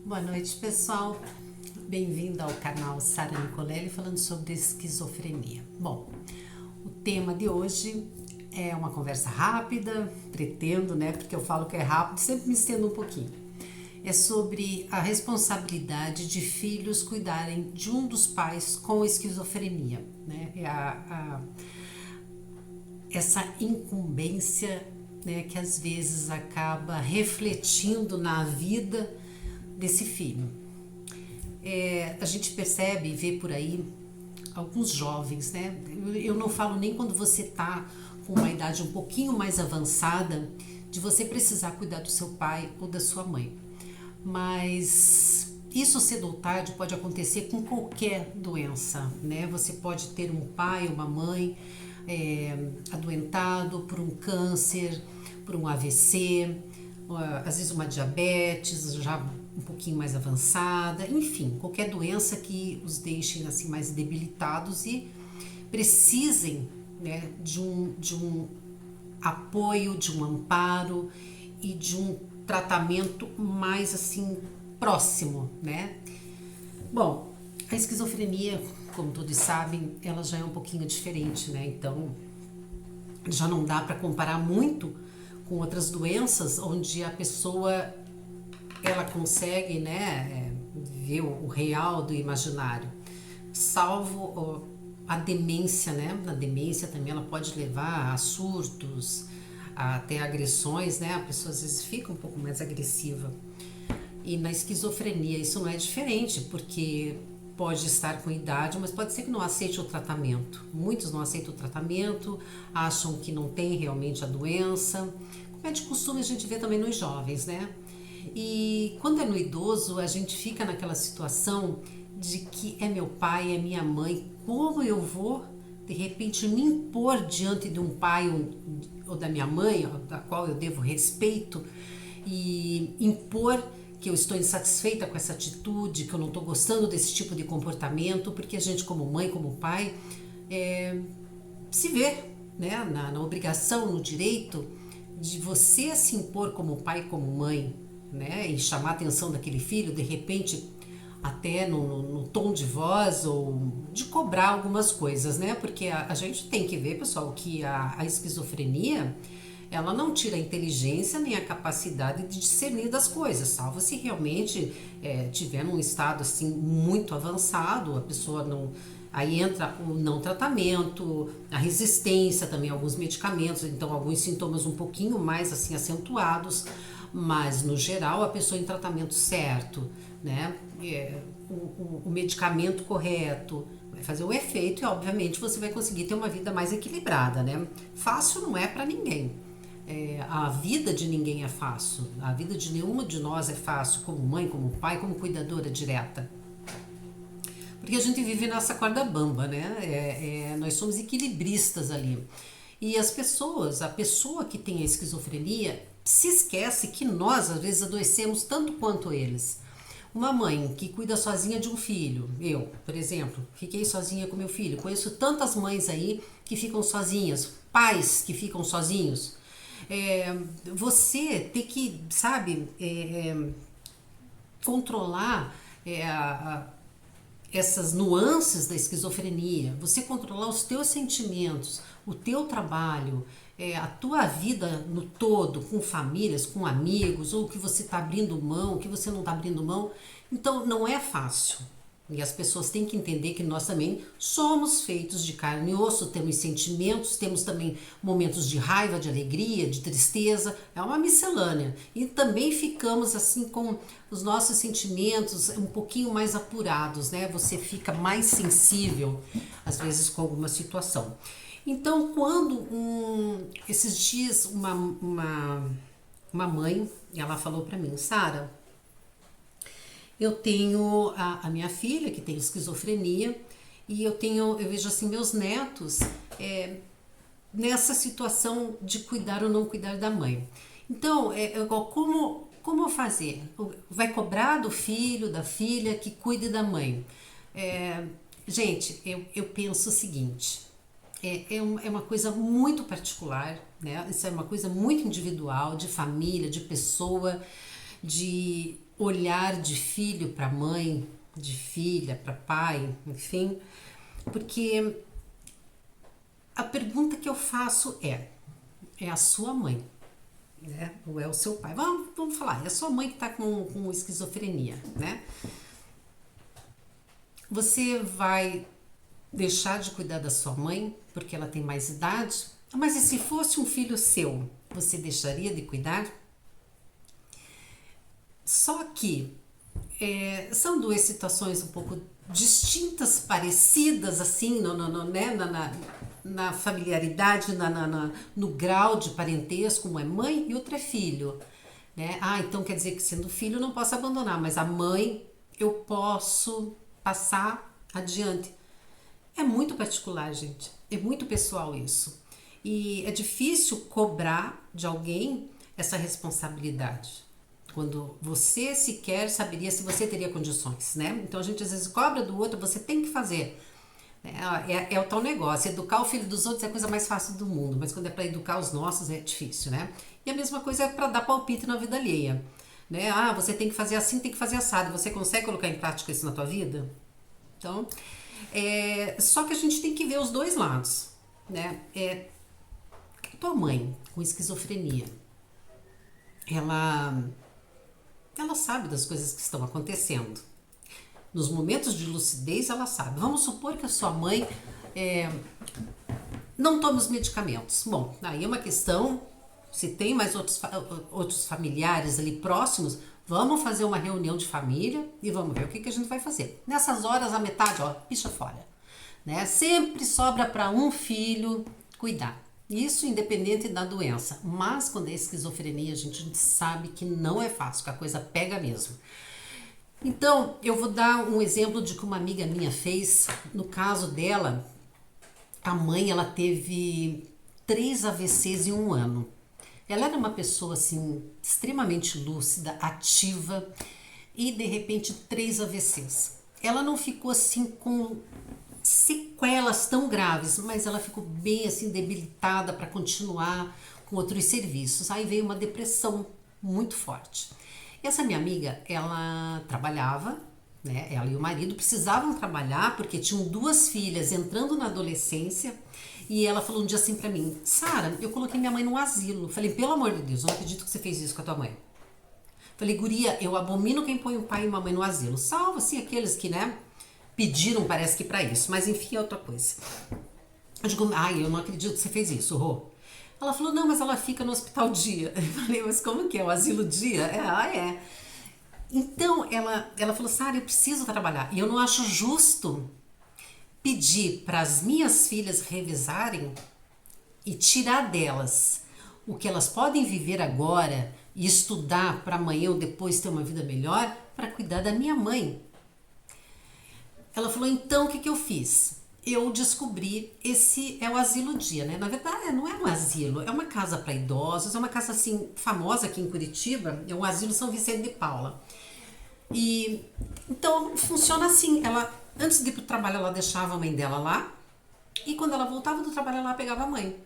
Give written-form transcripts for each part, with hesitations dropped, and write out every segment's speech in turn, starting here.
Boa noite, pessoal. Bem-vindo ao canal Sara Nicolelli falando sobre esquizofrenia. Bom, o tema de hoje é uma conversa rápida, pretendo, né? Porque eu falo que é rápido, sempre me estendo um pouquinho. É sobre a responsabilidade de filhos cuidarem de um dos pais com esquizofrenia, né? Essa incumbência, né, que às vezes acaba refletindo na vida desse filho. A gente percebe e vê por aí alguns jovens, né? Eu não falo nem quando você tá com uma idade um pouquinho mais avançada, de você precisar cuidar do seu pai ou da sua mãe. Mas isso cedo ou tarde pode acontecer com qualquer doença, né? Você pode ter um pai, uma mãe adoentado por um câncer, por um AVC, às vezes uma diabetes já um pouquinho mais avançada, enfim, qualquer doença que os deixem assim mais debilitados e precisem, né, de um apoio, de um amparo e de um tratamento mais assim próximo, né? Bom, a esquizofrenia, como todos sabem, ela já é um pouquinho diferente, né? Então, já não dá para comparar muito com outras doenças onde a pessoa ela consegue, né, ver o real do imaginário, salvo a demência, né? Na demência também ela pode levar a surtos, até agressões, né? A pessoa às vezes fica um pouco mais agressiva. E na esquizofrenia isso não é diferente, porque pode estar com idade, mas pode ser que não aceite o tratamento. Muitos não aceitam o tratamento, acham que não tem realmente a doença. Como é de costume a gente vê também nos jovens, né? E quando é no idoso, a gente fica naquela situação de que é meu pai, é minha mãe, como eu vou de repente me impor diante de um pai ou da minha mãe, da qual eu devo respeito, e impor que eu estou insatisfeita com essa atitude, que eu não estou gostando desse tipo de comportamento, porque a gente como mãe, como pai, se vê, né, na obrigação, no direito de você se impor como pai, como mãe, né, e chamar a atenção daquele filho, de repente até no tom de voz ou de cobrar algumas coisas, né? Porque a gente tem que ver, pessoal, que a esquizofrenia ela não tira a inteligência nem a capacidade de discernir das coisas, salvo se realmente tiver num estado assim muito avançado, a pessoa não. Aí entra o não tratamento, a resistência também a alguns medicamentos, então alguns sintomas um pouquinho mais assim acentuados, mas no geral a pessoa em tratamento certo, né? O medicamento correto vai fazer o efeito e obviamente você vai conseguir ter uma vida mais equilibrada, né? Fácil não é para ninguém. A vida de ninguém é fácil, a vida de nenhuma de nós é fácil, como mãe, como pai, como cuidadora direta. Porque a gente vive nessa corda bamba, né? Nós somos equilibristas ali. E as pessoas, a pessoa que tem a esquizofrenia, se esquece que nós, às vezes, adoecemos tanto quanto eles. Uma mãe que cuida sozinha de um filho, eu, por exemplo, fiquei sozinha com meu filho. Conheço tantas mães aí que ficam sozinhas, pais que ficam sozinhos. Você ter que, sabe, controlar essas nuances da esquizofrenia, você controlar os teus sentimentos, o teu trabalho, a tua vida no todo, com famílias, com amigos, ou o que você está abrindo mão, o que você não está abrindo mão. Então não é fácil. E as pessoas têm que entender que nós também somos feitos de carne e osso, temos sentimentos, temos também momentos de raiva, de alegria, de tristeza, é uma miscelânea. E também ficamos assim com os nossos sentimentos um pouquinho mais apurados, né? Você fica mais sensível, às vezes, com alguma situação. Então, quando esses dias uma mãe, ela falou para mim, Sara, eu tenho a minha filha que tem esquizofrenia e eu vejo assim meus netos nessa situação de cuidar ou não cuidar da mãe. Então, como eu fazer? Vai cobrar do filho, da filha que cuide da mãe? Gente, eu penso o seguinte, é uma coisa muito particular, né? Isso é uma coisa muito individual, de família, de pessoa, de olhar de filho para mãe, de filha para pai, enfim, porque a pergunta que eu faço é a sua mãe, né? Ou é o seu pai? Vamos falar, é a sua mãe que está com esquizofrenia, né? Você vai deixar de cuidar da sua mãe porque ela tem mais idade? Mas e se fosse um filho seu, você deixaria de cuidar? Só que são duas situações um pouco distintas, parecidas, assim, né, na familiaridade, no grau de parentesco. Um é mãe e outro é filho. Né? Ah, então quer dizer que sendo filho eu não posso abandonar, mas a mãe eu posso passar adiante. É muito particular, gente. É muito pessoal isso. E é difícil cobrar de alguém essa responsabilidade. Quando você sequer saberia se você teria condições, né? Então a gente às vezes cobra do outro, você tem que fazer. É o tal negócio, educar o filho dos outros é a coisa mais fácil do mundo, mas quando é para educar os nossos é difícil, né? E a mesma coisa é para dar palpite na vida alheia. Né? Ah, você tem que fazer assim, tem que fazer assado. Você consegue colocar em prática isso na tua vida? Então, só que a gente tem que ver os dois lados, né? Tua mãe com esquizofrenia, ela sabe das coisas que estão acontecendo. Nos momentos de lucidez, ela sabe. Vamos supor que a sua mãe não toma os medicamentos. Bom, aí é uma questão. Se tem mais outros familiares ali próximos, vamos fazer uma reunião de família e vamos ver o que a gente vai fazer. Nessas horas, a metade, picha fora. Né? Sempre sobra para um filho cuidar. Isso independente da doença. Mas quando é esquizofrenia, a gente sabe que não é fácil, que a coisa pega mesmo. Então, eu vou dar um exemplo de que uma amiga minha fez. No caso dela, a mãe ela teve 3 AVCs em um ano. Ela era uma pessoa assim extremamente lúcida, ativa e de repente 3 AVCs. Ela não ficou assim com sequelas tão graves, mas ela ficou bem assim debilitada para continuar com outros serviços. Aí veio uma depressão muito forte. Essa minha amiga, ela trabalhava, né? Ela e o marido precisavam trabalhar porque tinham 2 filhas entrando na adolescência. E ela falou um dia assim pra mim: Sara, eu coloquei minha mãe num asilo. Falei: pelo amor de Deus, eu não acredito que você fez isso com a tua mãe. Falei: guria, eu abomino quem põe um pai e uma mãe no asilo. Salvo assim aqueles que, né, pediram, parece que pra isso. Mas enfim, é outra coisa. Eu digo: ai, eu não acredito que você fez isso, Rô. Ela falou: não, mas ela fica no hospital dia. Eu falei: mas como que é? O asilo dia? É. Então ela falou: Sara, eu preciso trabalhar. E eu não acho justo pedir para as minhas filhas revisarem e tirar delas o que elas podem viver agora e estudar para amanhã ou depois ter uma vida melhor para cuidar da minha mãe. Ela falou: então o que eu fiz? Eu descobri, esse é o asilo dia, né? Na verdade, não é um asilo, é uma casa para idosos, é uma casa assim famosa aqui em Curitiba, é um asilo São Vicente de Paula. E então funciona assim, ela antes de ir pro trabalho ela deixava a mãe dela lá e quando ela voltava do trabalho ela pegava a mãe.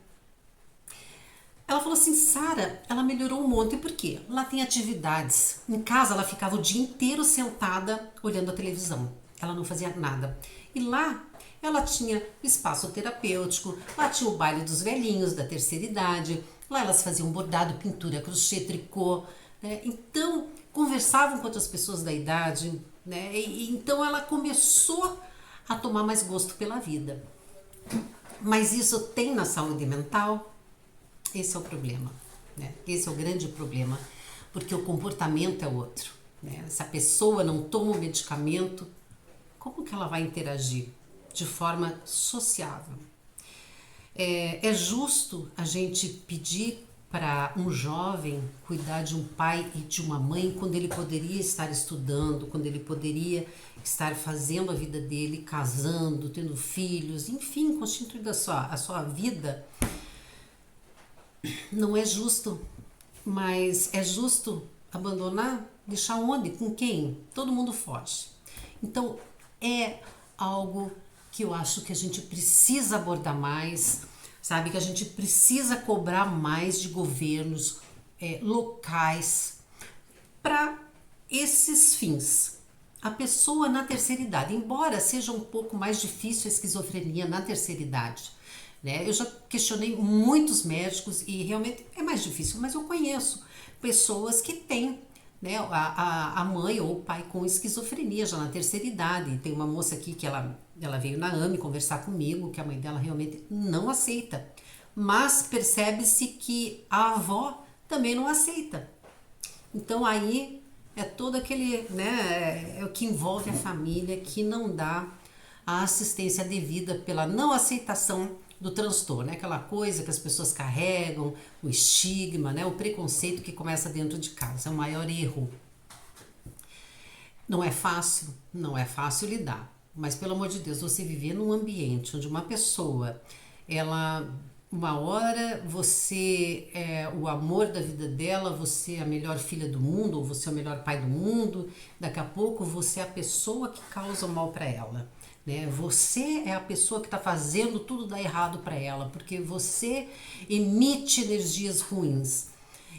Ela falou assim: Sara, ela melhorou um monte, por quê? Lá tem atividades. Em casa ela ficava o dia inteiro sentada olhando a televisão. Ela não fazia nada. E lá ela tinha espaço terapêutico, lá tinha o baile dos velhinhos da terceira idade, lá elas faziam bordado, pintura, crochê, tricô, né? Então conversavam com outras pessoas da idade, né? E então ela começou a tomar mais gosto pela vida. Mas isso tem na saúde mental? Esse é o problema, né? Esse é o grande problema, porque o comportamento é outro, né? Se a pessoa não toma o medicamento, como que ela vai interagir de forma sociável? É justo a gente pedir para um jovem cuidar de um pai e de uma mãe quando ele poderia estar estudando, quando ele poderia estar fazendo a vida dele, casando, tendo filhos, enfim, constituindo a sua vida. Não é justo, mas é justo abandonar? Deixar onde? Com quem? Todo mundo foge. Então, é algo que eu acho que a gente precisa abordar mais, sabe? Que a gente precisa cobrar mais de governos locais para esses fins. A pessoa na terceira idade, embora seja um pouco mais difícil a esquizofrenia na terceira idade, né? Eu já questionei muitos médicos e realmente é mais difícil, mas eu conheço pessoas que têm, né, a mãe ou o pai com esquizofrenia já na terceira idade. Tem uma moça aqui que ela veio na AME conversar comigo, que a mãe dela realmente não aceita, mas percebe-se que a avó também não aceita. Então aí é todo aquele, né, é o que envolve a família, que não dá a assistência devida pela não aceitação do transtorno, né? Aquela coisa que as pessoas carregam, o estigma, né? O preconceito que começa dentro de casa, é o maior erro. Não é fácil, não é fácil lidar, mas pelo amor de Deus, você viver num ambiente onde uma pessoa, ela, uma hora você é o amor da vida dela, você é a melhor filha do mundo, ou você é o melhor pai do mundo, daqui a pouco você é a pessoa que causa o mal para ela. Né? Você é a pessoa que está fazendo tudo dar errado para ela, porque você emite energias ruins.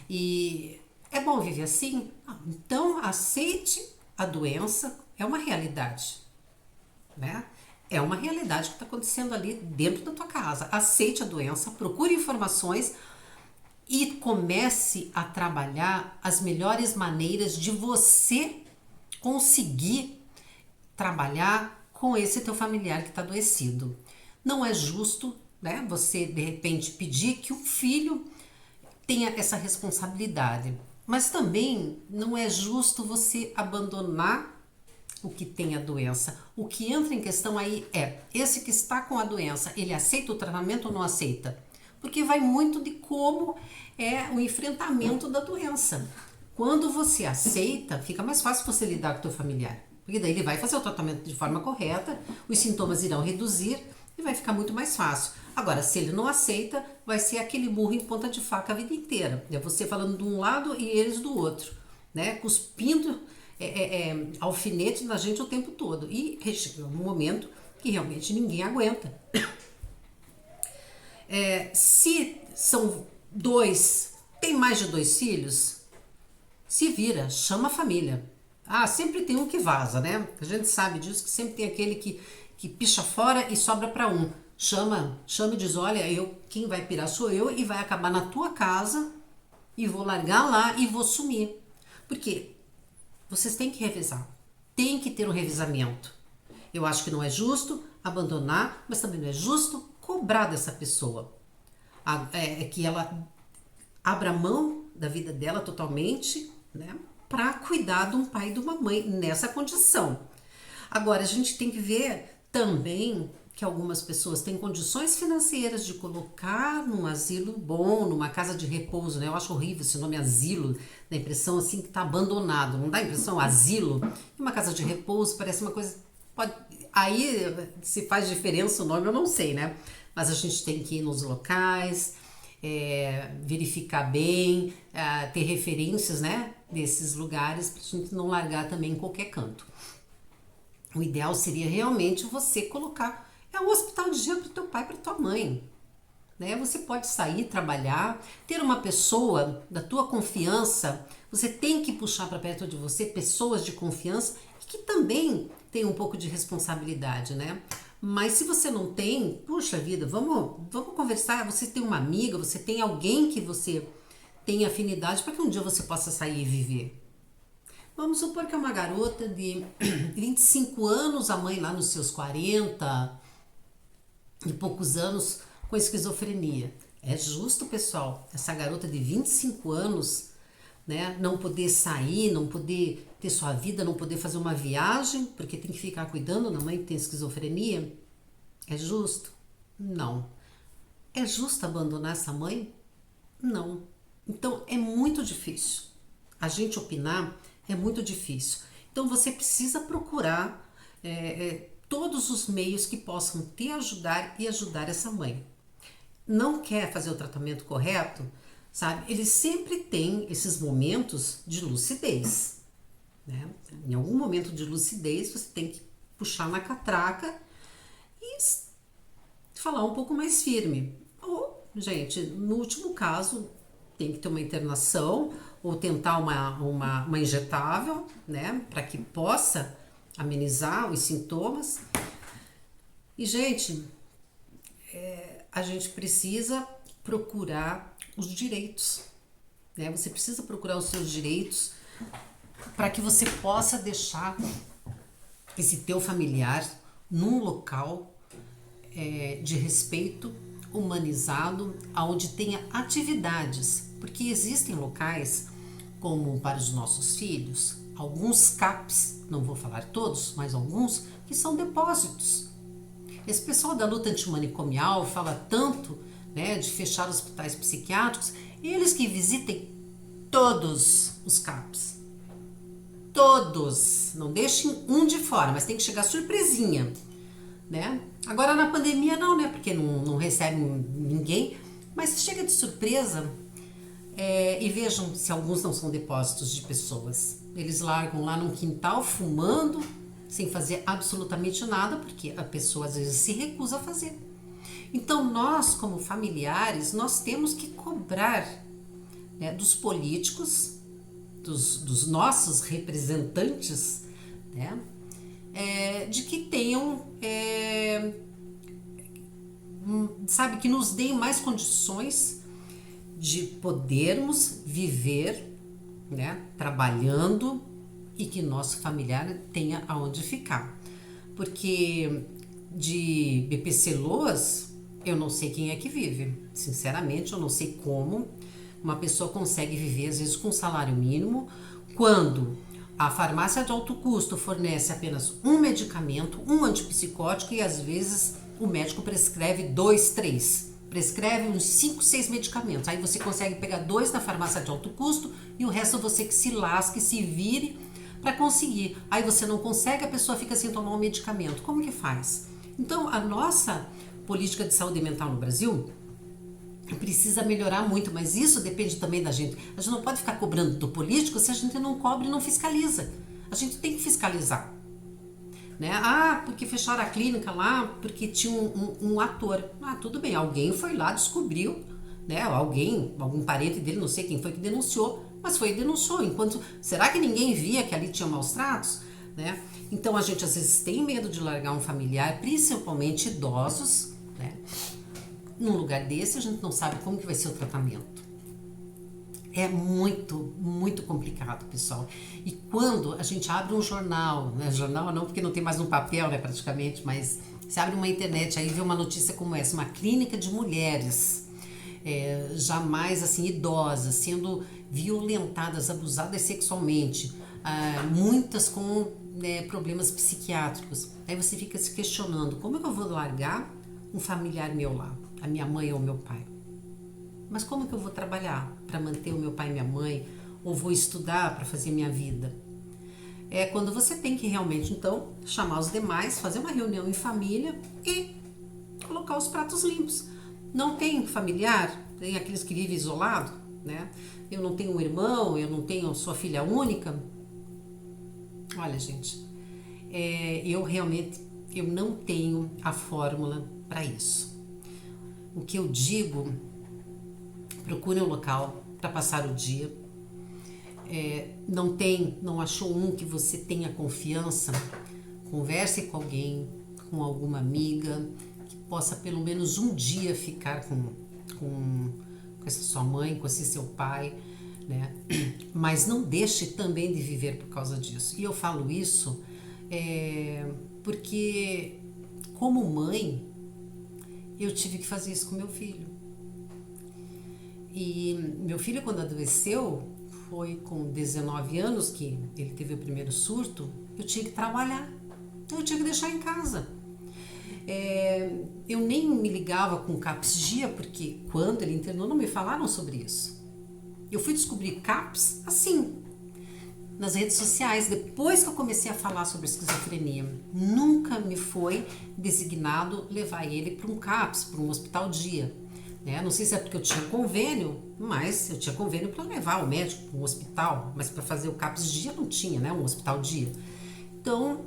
E é bom viver assim? Então aceite a doença, é uma realidade, né? É uma realidade que está acontecendo ali dentro da tua casa. Aceite a doença, procure informações e comece a trabalhar as melhores maneiras de você conseguir trabalhar com esse teu familiar que está adoecido. Não é justo, né, você de repente pedir que um filho tenha essa responsabilidade, mas também não é justo você abandonar o que tem a doença. O que entra em questão aí é, esse que está com a doença, ele aceita o tratamento ou não aceita? Porque vai muito de como é o enfrentamento da doença. Quando você aceita, fica mais fácil você lidar com o teu familiar. Porque daí ele vai fazer o tratamento de forma correta, os sintomas irão reduzir e vai ficar muito mais fácil. Agora, se ele não aceita, vai ser aquele burro em ponta de faca a vida inteira. É você falando de um lado e eles do outro, né? Cuspindo alfinete na gente o tempo todo. E chega um momento que realmente ninguém aguenta. Se são dois, tem mais de 2 filhos, se vira, chama a família. Ah, sempre tem um que vaza, né? A gente sabe disso, que sempre tem aquele que picha fora e sobra para um. Chama e diz, olha, quem vai pirar sou eu e vai acabar na tua casa e vou largar lá e vou sumir. Porque vocês têm que revezar, tem que ter um revezamento. Eu acho que não é justo abandonar, mas também não é justo cobrar dessa pessoa. Que ela abra mão da vida dela totalmente, né, para cuidar de um pai e de uma mãe nessa condição. Agora, a gente tem que ver também que algumas pessoas têm condições financeiras de colocar num asilo bom, numa casa de repouso, né? Eu acho horrível esse nome asilo, dá a impressão assim que está abandonado, não dá a impressão asilo? E uma casa de repouso parece uma coisa... Aí se faz diferença o nome, eu não sei, né? Mas a gente tem que ir nos locais, verificar bem, ter referências, né, desses lugares, para a gente não largar também em qualquer canto. O ideal seria realmente você colocar um hospital de dia para o teu pai, para tua mãe, né? Você pode sair, trabalhar, ter uma pessoa da tua confiança. Você tem que puxar para perto de você pessoas de confiança e que também tem um pouco de responsabilidade, né? Mas se você não tem, puxa vida, vamos conversar. Você tem uma amiga, você tem alguém que você tem afinidade para que um dia você possa sair e viver. Vamos supor que é uma garota de 25 anos, a mãe lá nos seus 40 e poucos anos com esquizofrenia. É justo, pessoal, essa garota de 25 anos, né, não poder sair, não poder ter sua vida, não poder fazer uma viagem, porque tem que ficar cuidando da mãe que tem esquizofrenia? É justo? Não. É justo abandonar essa mãe? Não. Então é muito difícil. A gente opinar é muito difícil. Então você precisa procurar todos os meios que possam te ajudar e ajudar essa mãe. Não quer fazer o tratamento correto, sabe? Ele sempre tem esses momentos de lucidez, né? Em algum momento de lucidez você tem que puxar na catraca e falar um pouco mais firme. Ou, gente, no último caso, tem que ter uma internação ou tentar uma injetável, né, para que possa amenizar os sintomas. E, gente, a gente precisa procurar os direitos, né? Você precisa procurar os seus direitos para que você possa deixar esse teu familiar num local de respeito, humanizado, onde tenha atividades, porque existem locais, como para os nossos filhos, alguns CAPs, não vou falar todos, mas alguns, que são depósitos. Esse pessoal da luta antimanicomial fala tanto, né, de fechar hospitais psiquiátricos, eles que visitem todos os CAPs. Todos. Não deixem um de fora, mas tem que chegar surpresinha, né? Agora na pandemia não, né? Porque não recebe ninguém, mas chega de surpresa. E vejam se alguns não são depósitos de pessoas. Eles largam lá num quintal fumando, sem fazer absolutamente nada, porque a pessoa às vezes se recusa a fazer. Então nós, como familiares, nós temos que cobrar, né, dos políticos, dos nossos representantes, né, de que tenham, sabe, que nos deem mais condições de podermos viver, né, trabalhando, e que nosso familiar tenha aonde ficar. Porque de BPC Loas, eu não sei quem é que vive. Sinceramente, eu não sei como uma pessoa consegue viver, às vezes, com um salário mínimo, quando a farmácia de alto custo fornece apenas um medicamento, um antipsicótico, e às vezes o médico prescreve 2, 3. Prescreve uns 5, 6 medicamentos. Aí você consegue pegar 2 na farmácia de alto custo e o resto você que se lasque, se vire para conseguir. Aí você não consegue, a pessoa fica sem tomar um medicamento. Como que faz? Então, a nossa política de saúde mental no Brasil precisa melhorar muito, mas isso depende também da gente. A gente não pode ficar cobrando do político se a gente não cobra e não fiscaliza. A gente tem que fiscalizar. Né? Porque fecharam a clínica lá porque tinha um ator. Tudo bem, alguém foi lá, descobriu, né? Algum parente dele, não sei quem foi que denunciou, mas foi e denunciou. Será que ninguém via que ali tinha maus tratos? Né? Então a gente às vezes tem medo de largar um familiar, principalmente idosos, né? Num lugar desse a gente não sabe como que vai ser o tratamento. É muito, muito complicado, pessoal. E quando a gente abre um jornal, né? Jornal não, porque não tem mais no papel, né, praticamente, mas você abre uma internet, aí vê uma notícia como essa, uma clínica de mulheres, jamais assim, idosas, sendo violentadas, abusadas sexualmente, muitas com problemas psiquiátricos. Aí você fica se questionando, como é que eu vou largar um familiar meu lá, a minha mãe ou o meu pai? Mas como que eu vou trabalhar para manter o meu pai e minha mãe? Ou vou estudar para fazer minha vida? É quando você tem que realmente, então, chamar os demais, fazer uma reunião em família e colocar os pratos limpos. Não tem familiar, tem aqueles que vivem isolado, né? Eu não tenho um irmão, eu não tenho sua filha única. Olha, gente, eu não tenho a fórmula para isso. O que eu digo, procure um local para passar o dia. Não achou um que você tenha confiança? Converse com alguém, com alguma amiga, que possa pelo menos um dia ficar com essa sua mãe, com esse seu pai, né? Mas não deixe também de viver por causa disso. E eu falo isso porque, como mãe, eu tive que fazer isso com meu filho. E meu filho, quando adoeceu, foi com 19 anos que ele teve o primeiro surto, eu tinha que trabalhar, eu tinha que deixar em casa. Eu nem me ligava com CAPS-GIA, porque quando ele internou não me falaram sobre isso. Eu fui descobrir CAPS assim, nas redes sociais, depois que eu comecei a falar sobre esquizofrenia. Nunca me foi designado levar ele para um CAPS, para um hospital dia. Não sei se é porque eu tinha convênio, mas eu tinha convênio para levar o médico para um hospital, mas para fazer o CAPS dia não tinha, né? Um hospital dia. Então,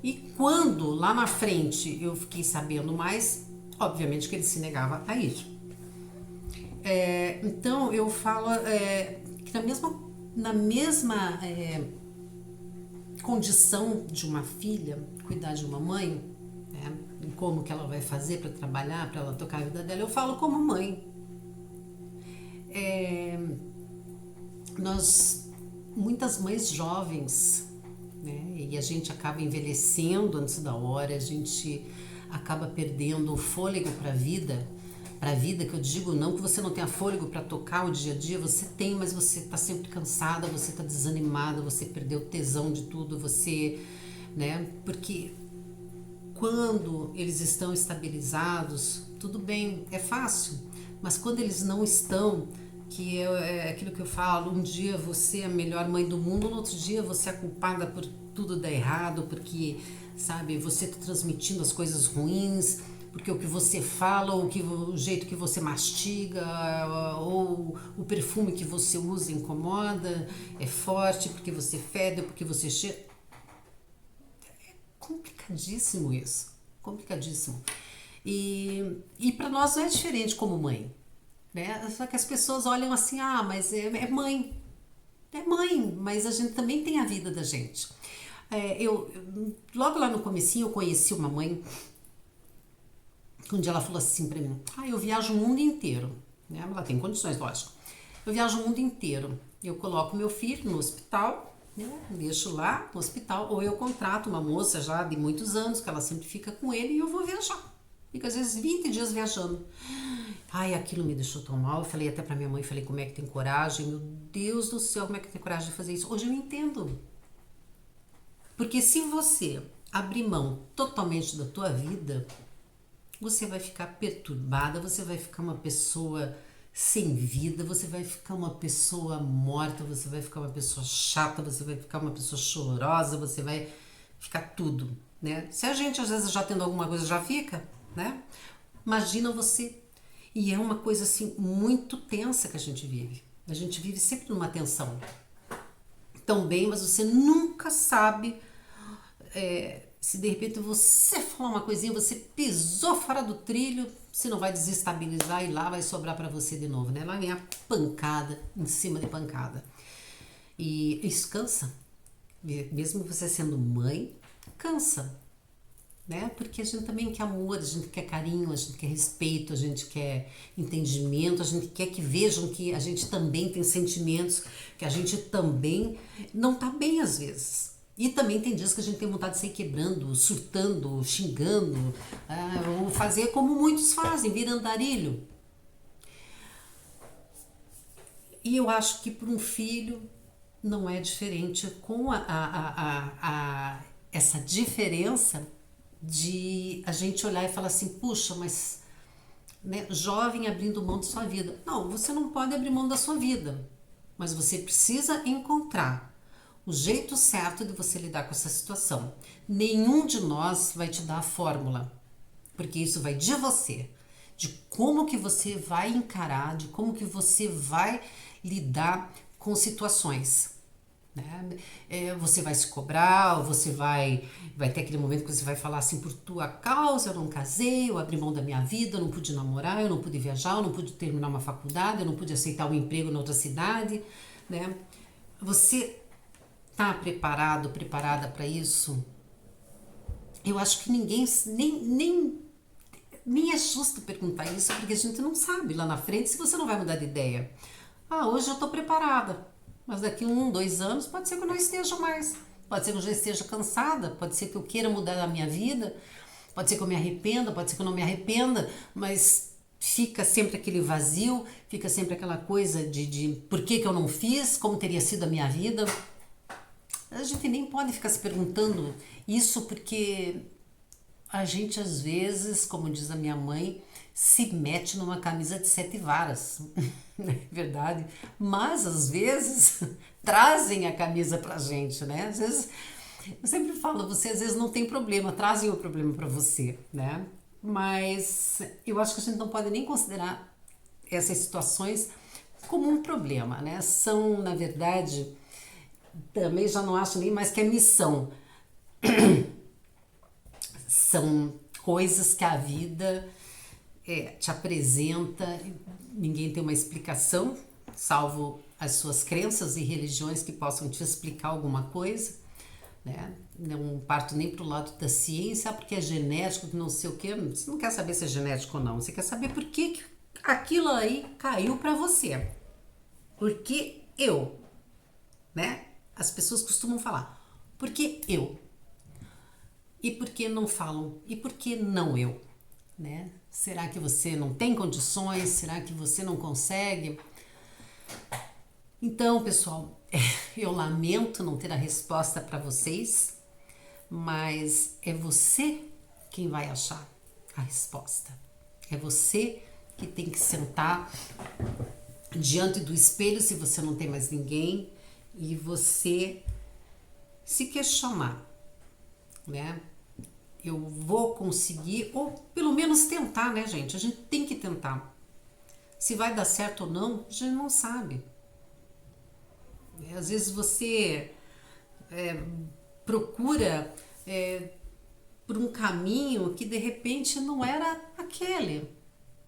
e quando lá na frente eu fiquei sabendo mais, obviamente que ele se negava a ir. Então eu falo que na mesma condição de uma filha cuidar de uma mãe, né, e como que ela vai fazer para trabalhar, para ela tocar a vida dela, eu falo como mãe. Muitas mães jovens, né, e a gente acaba envelhecendo antes da hora, a gente acaba perdendo o fôlego para a vida, que eu digo não que você não tenha fôlego para tocar o dia a dia, você tem, mas você está sempre cansada, você está desanimada, você perdeu o tesão de tudo, você, né, porque quando eles estão estabilizados, tudo bem, é fácil, mas quando eles não estão, que é aquilo que eu falo, um dia você é a melhor mãe do mundo, no outro dia você é culpada por tudo dar errado, porque, sabe, você está transmitindo as coisas ruins, porque o que você fala, ou o jeito que você mastiga, ou o perfume que você usa incomoda, é forte, porque você fede, porque você cheira. É complicadíssimo isso, complicadíssimo. E para nós não é diferente como mãe. Né? Só que as pessoas olham assim, mas é mãe. É mãe, mas a gente também tem a vida da gente. Logo lá no comecinho eu conheci uma mãe, um dia ela falou assim pra mim, eu viajo o mundo inteiro. Né? Ela tem condições, lógico. Eu viajo o mundo inteiro. Eu coloco meu filho no hospital, né? Deixo lá no hospital, ou eu contrato uma moça já de muitos anos, que ela sempre fica com ele, e eu vou viajar. Fico às vezes 20 dias viajando. Aquilo me deixou tão mal. Eu falei até pra minha mãe, falei, como é que tem coragem? Meu Deus do céu, como é que tem coragem de fazer isso? Hoje eu entendo. Porque se você abrir mão totalmente da tua vida, você vai ficar perturbada, você vai ficar uma pessoa sem vida, você vai ficar uma pessoa morta, você vai ficar uma pessoa chata, você vai ficar uma pessoa chorosa, você vai ficar tudo, né? Se a gente às vezes já tendo alguma coisa já fica, né? Imagina você. E é uma coisa assim muito tensa que a gente vive. A gente vive sempre numa tensão. Tão bem, mas você nunca sabe se de repente você falar uma coisinha, você pisou fora do trilho, se não vai desestabilizar e lá vai sobrar para você de novo, né? Lá vem a pancada em cima de pancada. E isso cansa. Mesmo você sendo mãe, cansa. Né? Porque a gente também quer amor, a gente quer carinho, a gente quer respeito, a gente quer entendimento, a gente quer que vejam que a gente também tem sentimentos, que a gente também não tá bem às vezes. E também tem dias que a gente tem vontade de sair quebrando, surtando, xingando, ou fazer como muitos fazem, vir andarilho. E eu acho que para um filho não é diferente, com essa diferença de a gente olhar e falar assim, puxa, mas né, jovem abrindo mão de sua vida. Não, você não pode abrir mão da sua vida, mas você precisa encontrar o jeito certo de você lidar com essa situação. Nenhum de nós vai te dar a fórmula, porque isso vai de você, de como que você vai encarar, de como que você vai lidar com situações. Né? Você vai se cobrar, ou você vai ter aquele momento que você vai falar assim, por tua causa eu não casei, eu abri mão da minha vida, eu não pude namorar, eu não pude viajar, eu não pude terminar uma faculdade, eu não pude aceitar um emprego em outra cidade, né? Você tá preparada para isso? Eu acho que ninguém, nem é justo perguntar isso, porque a gente não sabe lá na frente se você não vai mudar de ideia. Hoje eu tô preparada, mas daqui 1, 2 anos pode ser que eu não esteja mais. Pode ser que eu já esteja cansada, pode ser que eu queira mudar a minha vida, pode ser que eu me arrependa, pode ser que eu não me arrependa, mas fica sempre aquele vazio, fica sempre aquela coisa de por que eu não fiz, como teria sido a minha vida. A gente nem pode ficar se perguntando isso porque a gente às vezes, como diz a minha mãe, se mete numa camisa de 7 varas, não é verdade? Mas às vezes trazem a camisa pra gente, né? Às vezes, eu sempre falo, você às vezes não tem problema, trazem o problema pra você, né? Mas eu acho que a gente não pode nem considerar essas situações como um problema, né? São, na verdade, também já não acho nem mais que é missão. São coisas que a vida te apresenta, ninguém tem uma explicação, salvo as suas crenças e religiões que possam te explicar alguma coisa, né? Não parto nem pro lado da ciência, porque é genético, que não sei o que. Você não quer saber se é genético ou não, você quer saber por que aquilo aí caiu para você. Porque eu, né? As pessoas costumam falar, porque eu? E por que não falam? E por que não eu? Né? Será que você não tem condições? Será que você não consegue? Então, pessoal, eu lamento não ter a resposta para vocês, mas é você quem vai achar a resposta. É você que tem que sentar diante do espelho se você não tem mais ninguém e você se questionar, né? Eu vou conseguir, ou pelo menos tentar, né, gente? A gente tem que tentar. Se vai dar certo ou não, a gente não sabe. Às vezes você procura por um caminho que de repente não era aquele.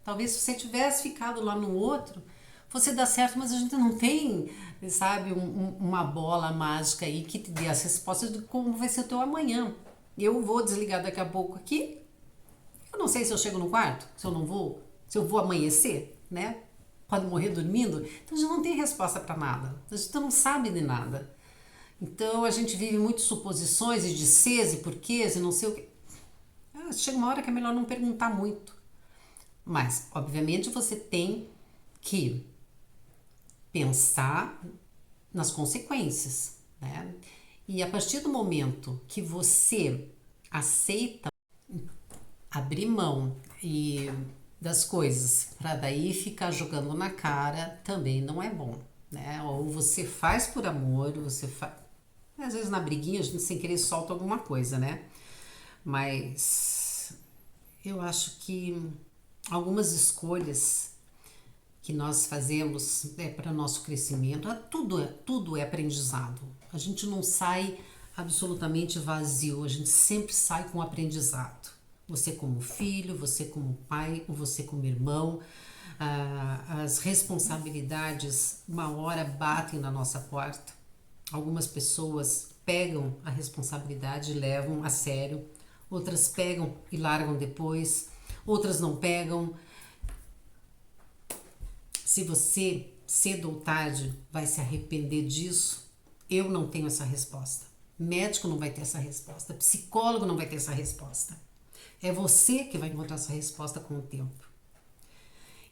Talvez se você tivesse ficado lá no outro, fosse dar certo, mas a gente não tem, sabe, uma bola mágica aí que te dê as respostas de como vai ser o teu amanhã. Eu vou desligar daqui a pouco aqui. Eu não sei se eu chego no quarto, se eu não vou, se eu vou amanhecer, né? Pode morrer dormindo. Então a gente não tem resposta para nada. A gente não sabe de nada. Então a gente vive muito suposições e de ses e porquês e não sei o que. Chega uma hora que é melhor não perguntar muito. Mas, obviamente, você tem que pensar nas consequências, né? E a partir do momento que você aceita abrir mão e das coisas para daí ficar jogando na cara também não é bom, né? Ou você faz por amor, você faz. Às vezes na briguinha a gente sem querer solta alguma coisa, né? Mas eu acho que algumas escolhas que nós fazemos para o nosso crescimento, tudo é aprendizado. A gente não sai absolutamente vazio, a gente sempre sai com aprendizado. Você como filho, você como pai, você como irmão, as responsabilidades uma hora batem na nossa porta. Algumas pessoas pegam a responsabilidade e levam a sério, outras pegam e largam depois, outras não pegam. Se você, cedo ou tarde, vai se arrepender disso, eu não tenho essa resposta. Médico não vai ter essa resposta, psicólogo não vai ter essa resposta. É você que vai encontrar essa resposta com o tempo.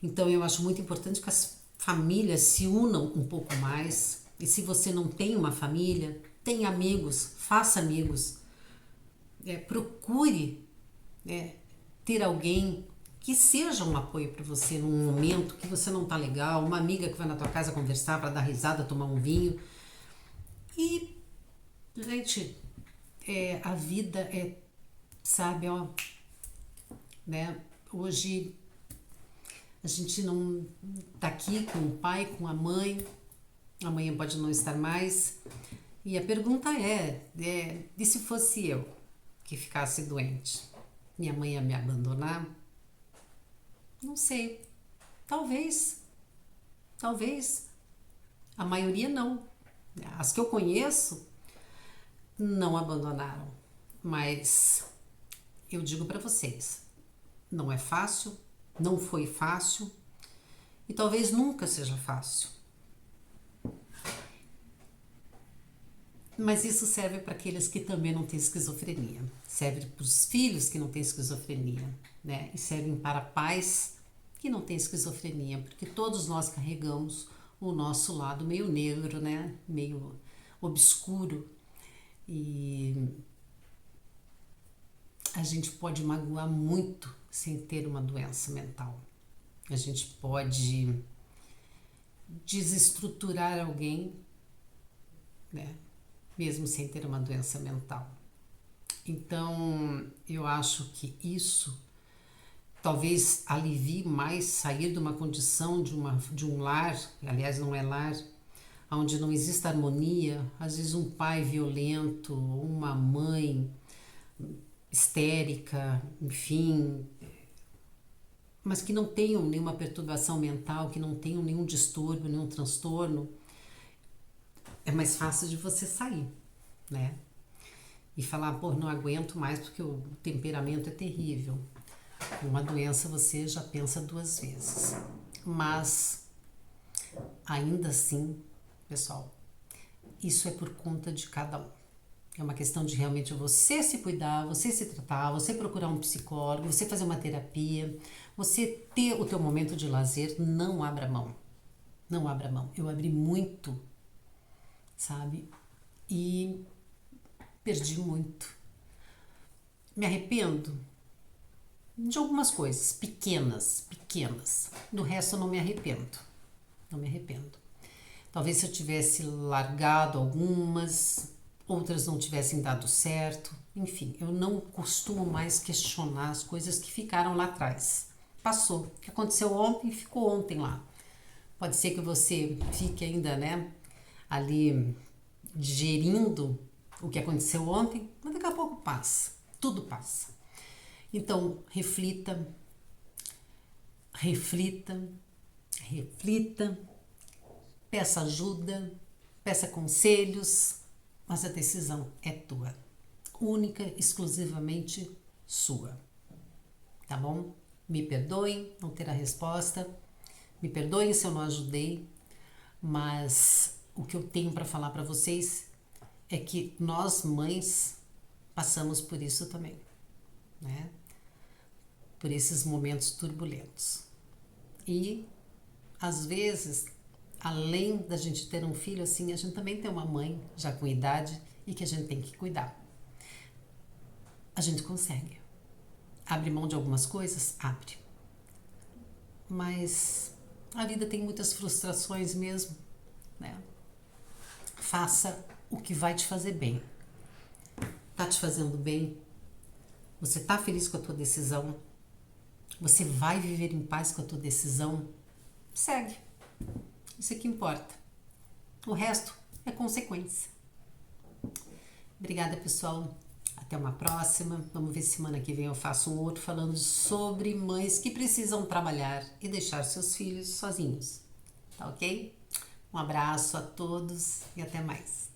Então eu acho muito importante que as famílias se unam um pouco mais. E se você não tem uma família, tem amigos, faça amigos. Procure ter alguém que seja um apoio para você num momento que você não tá legal, uma amiga que vai na tua casa conversar para dar risada, tomar um vinho. E, gente, a vida sabe, ó, né? Hoje a gente não tá aqui com o pai, com a mãe, amanhã pode não estar mais. E a pergunta e se fosse eu que ficasse doente? Minha mãe ia me abandonar? Não sei. Talvez. Talvez. A maioria não. As que eu conheço não abandonaram. Mas eu digo para vocês, não é fácil, não foi fácil e talvez nunca seja fácil. Mas isso serve para aqueles que também não têm esquizofrenia. Serve para os filhos que não têm esquizofrenia, né? E servem para pais que não têm esquizofrenia, porque todos nós carregamos o nosso lado meio negro, né? Meio obscuro. E a gente pode magoar muito sem ter uma doença mental. A gente pode desestruturar alguém, né? Mesmo sem ter uma doença mental. Então, eu acho que isso talvez alivie mais sair de uma condição de um lar, aliás, não é lar, onde não existe harmonia, às vezes um pai violento, uma mãe histérica, enfim, mas que não tenham nenhuma perturbação mental, que não tenham nenhum distúrbio, nenhum transtorno. é mais fácil de você sair, né? E falar, pô, não aguento mais porque o temperamento é terrível. Uma doença você já pensa 2 vezes. Mas, ainda assim, pessoal, isso é por conta de cada um. É uma questão de realmente você se cuidar, você se tratar, você procurar um psicólogo, você fazer uma terapia, você ter o teu momento de lazer, não abra mão. Não abra mão. Eu abri muito, sabe? E perdi muito. Me arrependo de algumas coisas, pequenas. Do resto eu não me arrependo. Não me arrependo. Talvez se eu tivesse largado algumas, outras não tivessem dado certo. Enfim, eu não costumo mais questionar as coisas que ficaram lá atrás. Passou. O que aconteceu ontem, ficou ontem lá. Pode ser que você fique ainda, né, ali digerindo o que aconteceu ontem, mas daqui a pouco passa. Tudo passa. Então, reflita, peça ajuda, peça conselhos, mas a decisão é tua. Única, exclusivamente sua. Tá bom? Me perdoem não ter a resposta, me perdoem se eu não ajudei, mas o que eu tenho para falar para vocês é que nós mães passamos por isso também, né? Por esses momentos turbulentos. E às vezes, além da gente ter um filho assim, a gente também tem uma mãe já com idade e que a gente tem que cuidar. A gente consegue. Abre mão de algumas coisas? Abre. Mas a vida tem muitas frustrações mesmo, né? Faça o que vai te fazer bem. Tá te fazendo bem? Você tá feliz com a tua decisão? Você vai viver em paz com a tua decisão? Segue. Isso é que importa. O resto é consequência. Obrigada, pessoal. Até uma próxima. Vamos ver se semana que vem eu faço um outro falando sobre mães que precisam trabalhar e deixar seus filhos sozinhos. Tá ok? Um abraço a todos e até mais.